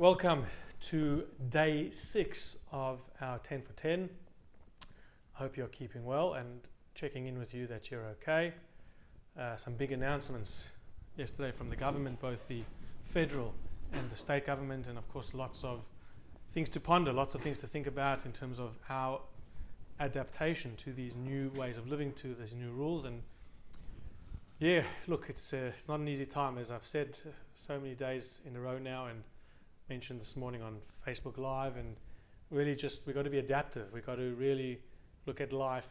Welcome to day 6 of our 10 for 10. I hope you're keeping well and checking in with you that you're okay. Some big announcements yesterday from the government, both the federal and the state government, and of course lots of things to ponder, lots of things to think about in terms of our adaptation to these new ways of living, to these new rules. And yeah, look, it's not an easy time, as I've said so many days in a row now, and mentioned this morning on Facebook Live. And really, just we've got to be adaptive. We've got to really look at life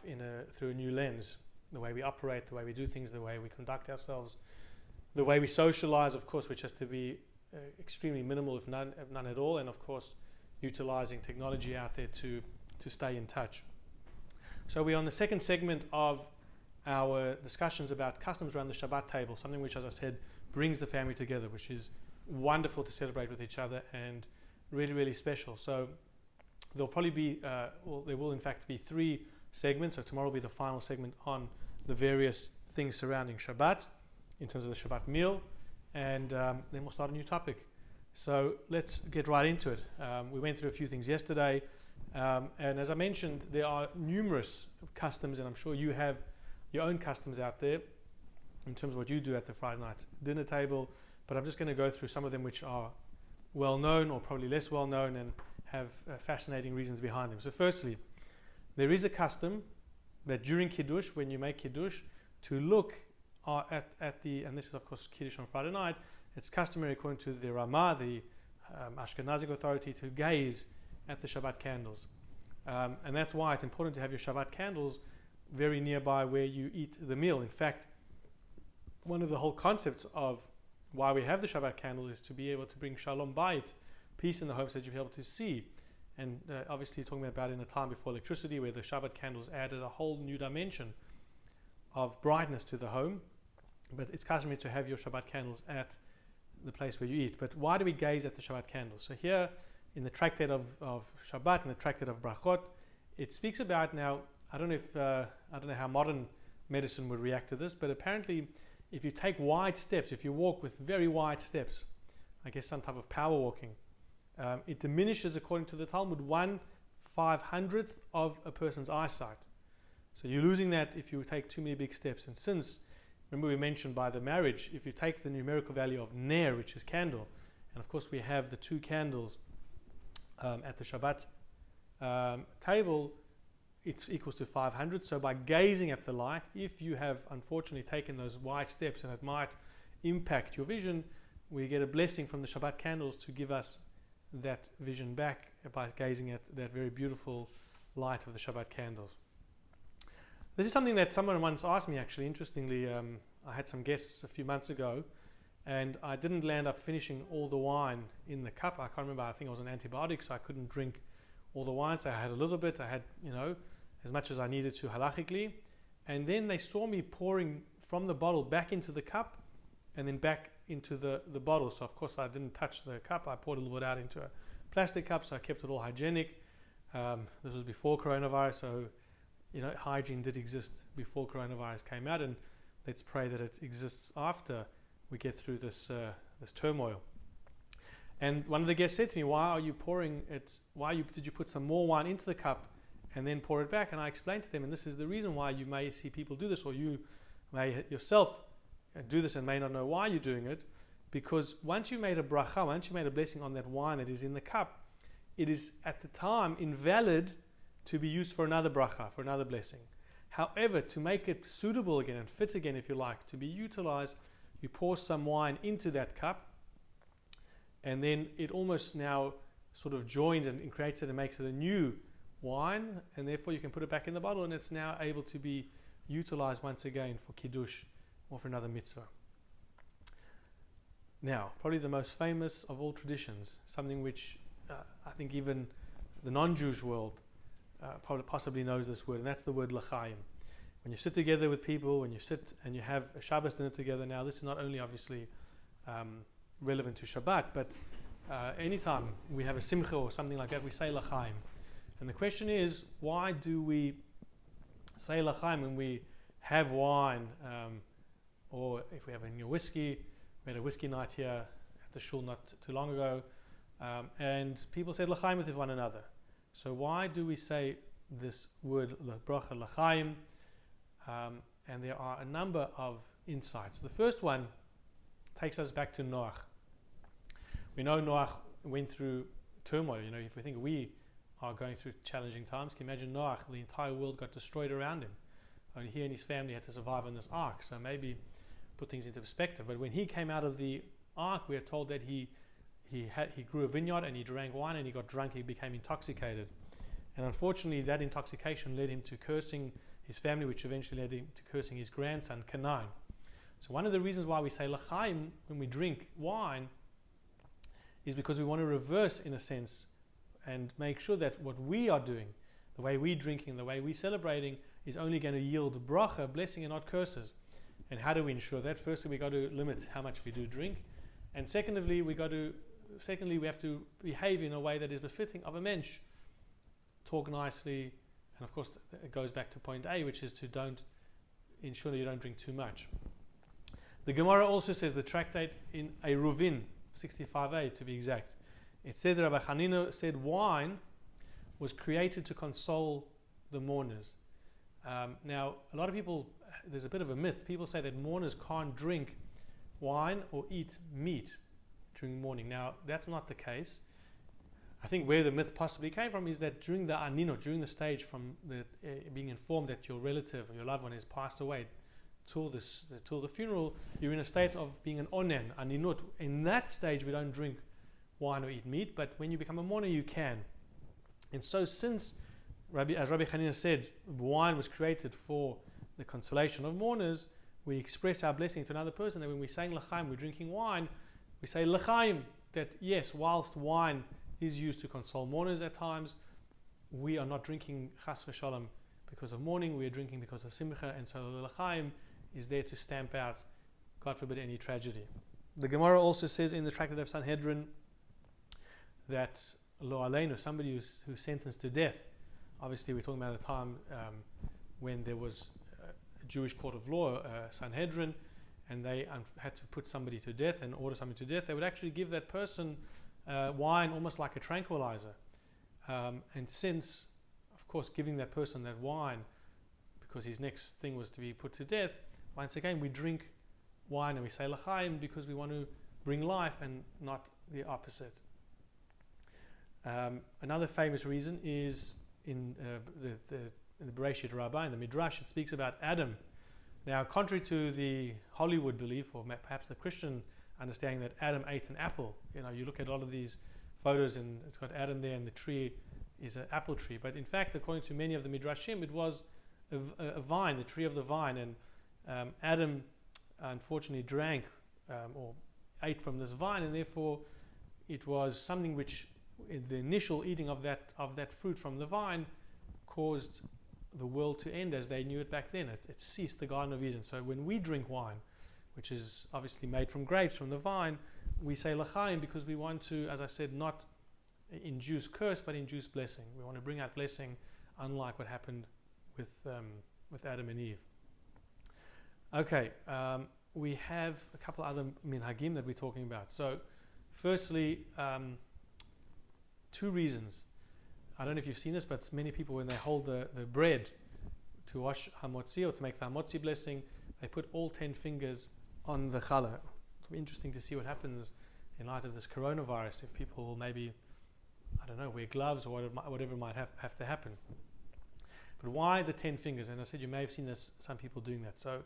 through a new lens. The way we operate, the way we do things, the way we conduct ourselves, the way we socialize, of course, which has to be extremely minimal, if none at all. And of course, utilizing technology out there to stay in touch. So we're on the second segment of our discussions about customs around the Shabbat table, something which, as I said, brings the family together, which is wonderful to celebrate with each other and really, really special. So there'll probably be, there will in fact be 3 segments. So tomorrow will be the final segment on the various things surrounding Shabbat in terms of the Shabbat meal, and then we'll start a new topic. So let's get right into it. We went through a few things yesterday, and as I mentioned, there are numerous customs, and I'm sure you have your own customs out there in terms of what you do at the Friday night dinner table. But I'm just going to go through some of them which are well known or probably less well known and have fascinating reasons behind them. So firstly, there is a custom that during Kiddush, when you make Kiddush, to look at the, and this is of course Kiddush on Friday night, it's customary according to the Ramah, the Ashkenazic authority, to gaze at the Shabbat candles. And that's why it's important to have your Shabbat candles very nearby where you eat the meal. In fact, one of the whole concepts of why we have the Shabbat candle is to be able to bring Shalom Bayit, peace in the home, so that you'll be able to see. And obviously talking about in a time before electricity, where the Shabbat candles added a whole new dimension of brightness to the home. But it's customary to have your Shabbat candles at the place where you eat. But why do we gaze at the Shabbat candles? So here in the tractate of Shabbat, in the tractate of Brachot, it speaks about, now I don't know how modern medicine would react to this, but apparently if you take wide steps, if you walk with very wide steps, I guess some type of power walking, it diminishes, according to the Talmud, 1/500th of a person's eyesight. So you're losing that if you take too many big steps. And since, remember we mentioned by the marriage, if you take the numerical value of ner, which is candle, and of course we have the 2 candles at the Shabbat table, it's equals to 500. So by gazing at the light, if you have unfortunately taken those wide steps and it might impact your vision, we get a blessing from the Shabbat candles to give us that vision back by gazing at that very beautiful light of the Shabbat candles. This is something that someone once asked me, actually, interestingly. I had some guests a few months ago, and I didn't land up finishing all the wine in the cup. I can't remember, I think I was on antibiotics, so I couldn't drink all the wine, so I had a little bit. I had, as much as I needed to halachically. And then they saw me pouring from the bottle back into the cup and then back into the bottle. So of course I didn't touch the cup. I poured a little bit out into a plastic cup, so I kept it all hygienic. This was before coronavirus, so hygiene did exist before coronavirus came out, and let's pray that it exists after we get through this turmoil. And one of the guests said to me, "Why are you pouring it? Did you put some more wine into the cup and then pour it back?" And I explained to them, and this is the reason why you may see people do this, or you may yourself do this and may not know why you're doing it. Because once you made a bracha, once you made a blessing on that wine that is in the cup, it is at the time invalid to be used for another bracha, for another blessing. However, to make it suitable again and fit again, if you like, to be utilized, you pour some wine into that cup, and then it almost now sort of joins and creates it and makes it a new wine, and therefore you can put it back in the bottle, and it's now able to be utilized once again for Kiddush or for another mitzvah. Now, probably the most famous of all traditions, something which I think even the non-Jewish world probably possibly knows this word, and that's the word l'chaim. When you sit together with people, when you sit and you have a Shabbos dinner together, now this is not only obviously relevant to Shabbat, but anytime we have a simcha or something like that, we say l'chaim. And the question is, why do we say l'chaim when we have wine, or if we have a whiskey? We had a whiskey night here at the shul not too long ago. And people said l'chaim with one another. So why do we say this word, the bracha l'chaim? And there are a number of insights. The first one takes us back to Noach. We know Noach went through turmoil. If we think we are going through challenging times, can you imagine Noach? The entire world got destroyed around him. Only he and his family had to survive on this ark. So maybe put things into perspective. But when he came out of the ark, we are told that he grew a vineyard and he drank wine and he got drunk. He became intoxicated. And unfortunately, that intoxication led him to cursing his family, which eventually led him to cursing his grandson, Canaan. So one of the reasons why we say l'chaim when we drink wine is because we want to reverse, in a sense, and make sure that what we are doing, the way we're drinking, the way we're celebrating, is only going to yield bracha, blessing, and not curses. And how do we ensure that? Firstly, we got to limit how much we do drink, and secondly, we have to behave in a way that is befitting of a mensch. Talk nicely, and of course, it goes back to point A, which is to ensure that you don't drink too much. The Gemara also says, the tractate in Eruvin 65a to be exact, it says that Rabbi Hanina said wine was created to console the mourners. Now, a lot of people, there's a bit of a myth. People say that mourners can't drink wine or eat meat during mourning. Now, that's not the case. I think where the myth possibly came from is that during the anino, during the stage from being informed that your relative or your loved one has passed away till the funeral, you're in a state of being an onen, aninut. In that stage, we don't drink wine or eat meat, but when you become a mourner, you can. And so since, as Rabbi Hanina said, wine was created for the consolation of mourners, we express our blessing to another person that when we're saying l'chaim, we're drinking wine, we say l'chaim, that yes, whilst wine is used to console mourners at times, we are not drinking chas v'shalom because of mourning, we are drinking because of simcha, and so the l'chaim is there to stamp out, God forbid, any tragedy. The Gemara also says in the Tractate of Sanhedrin that lo aleinu, somebody who's sentenced to death, obviously we're talking about a time when there was a Jewish court of law, Sanhedrin, and they had to put somebody to death and order somebody to death, they would actually give that person wine almost like a tranquilizer. And since, of course, giving that person that wine because his next thing was to be put to death, once again we drink wine and we say l'chaim because we want to bring life and not the opposite. Another famous reason is in the Bereshit Rabbah, in the Midrash, it speaks about Adam. Now, contrary to the Hollywood belief, or perhaps the Christian understanding that Adam ate an apple, you look at a lot of these photos and it's got Adam there and the tree is an apple tree. But in fact, according to many of the Midrashim, it was a vine, the tree of the vine, and Adam unfortunately drank or ate from this vine, and therefore it was something which, in the initial eating of that fruit from the vine, caused the world to end as they knew it back then. It ceased the Garden of Eden. So when we drink wine, which is obviously made from grapes, from the vine, we say l'chaim because we want to, as I said, not induce curse, but induce blessing. We want to bring out blessing, unlike what happened with Adam and Eve. Okay, we have a couple other minhagim that we're talking about. So, firstly, two reasons. I don't know if you've seen this, but many people, when they hold the bread to wash hamotzi or to make the hamotzi blessing, they put all 10 fingers on the challah. It'll be interesting to see what happens in light of this coronavirus, if people will maybe, I don't know, wear gloves or whatever might have to happen. But why the 10 fingers? And I said you may have seen this, some people doing that. So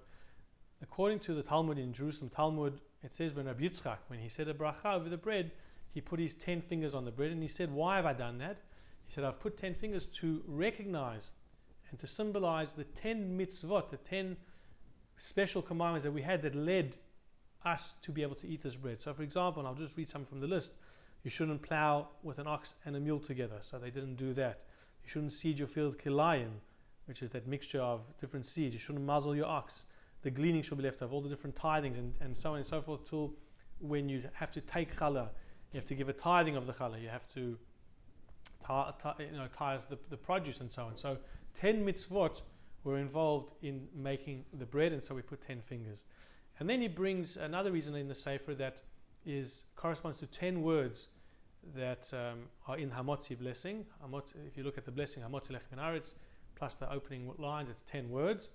according to the Talmud in Jerusalem Talmud, it says when Rabbi Yitzchak, when he said a bracha over the bread, he put his 10 fingers on the bread, and he said, why have I done that? He said, I've put 10 fingers to recognize and to symbolize the 10 mitzvot, the 10 special commandments that we had that led us to be able to eat this bread. So for example, and I'll just read some from the list, you shouldn't plow with an ox and a mule together, so they didn't do that. You shouldn't seed your field kilayim, which is that mixture of different seeds. You shouldn't muzzle your ox. The gleaning should be left of all the different tithings and so on and so forth, till when you have to take challah, you have to give a tithing of the challah. You have to tithe the produce and so on. So 10 mitzvot were involved in making the bread, and so we put 10 fingers. And then he brings another reason in the Sefer that corresponds to 10 words that are in Hamotzi blessing. If you look at the blessing, Hamotzi Lechem Min Haaretz, plus the opening lines, it's 10 words.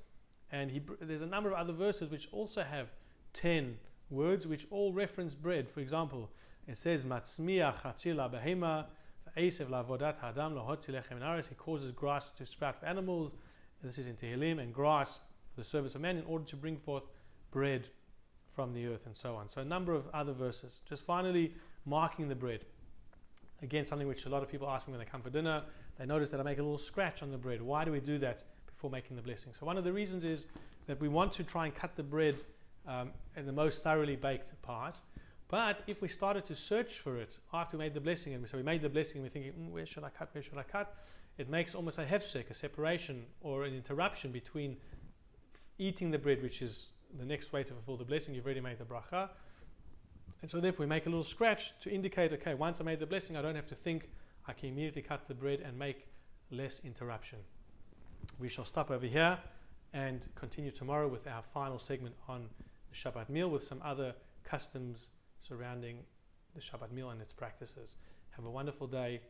And there's a number of other verses which also have 10 words, which all reference bread. For example, it says, Matzmiach Chatzir La Behema, V'Eisev La'avodat Ha'adam Lohotzi Lechem Min Haaretz. He causes grass to sprout for animals. And this is in Tehillim, and grass for the service of man in order to bring forth bread from the earth, and so on. So a number of other verses. Just finally, marking the bread. Again, something which a lot of people ask me when they come for dinner. They notice that I make a little scratch on the bread. Why do we do that before making the blessing? So one of the reasons is that we want to try and cut the bread in the most thoroughly baked part. But if we started to search for it after we made the blessing, and so we made the blessing and we're thinking, where should I cut, where should I cut? It makes almost a hefsek, a separation or an interruption between eating the bread, which is the next way to fulfill the blessing. You've already made the bracha. And so therefore we make a little scratch to indicate, okay, once I made the blessing, I don't have to think. I can immediately cut the bread and make less interruption. We shall stop over here and continue tomorrow with our final segment on the Shabbat meal with some other customs surrounding the Shabbat meal and its practices. Have a wonderful day.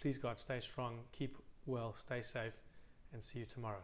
Please God, stay strong, keep well, stay safe, and see you tomorrow.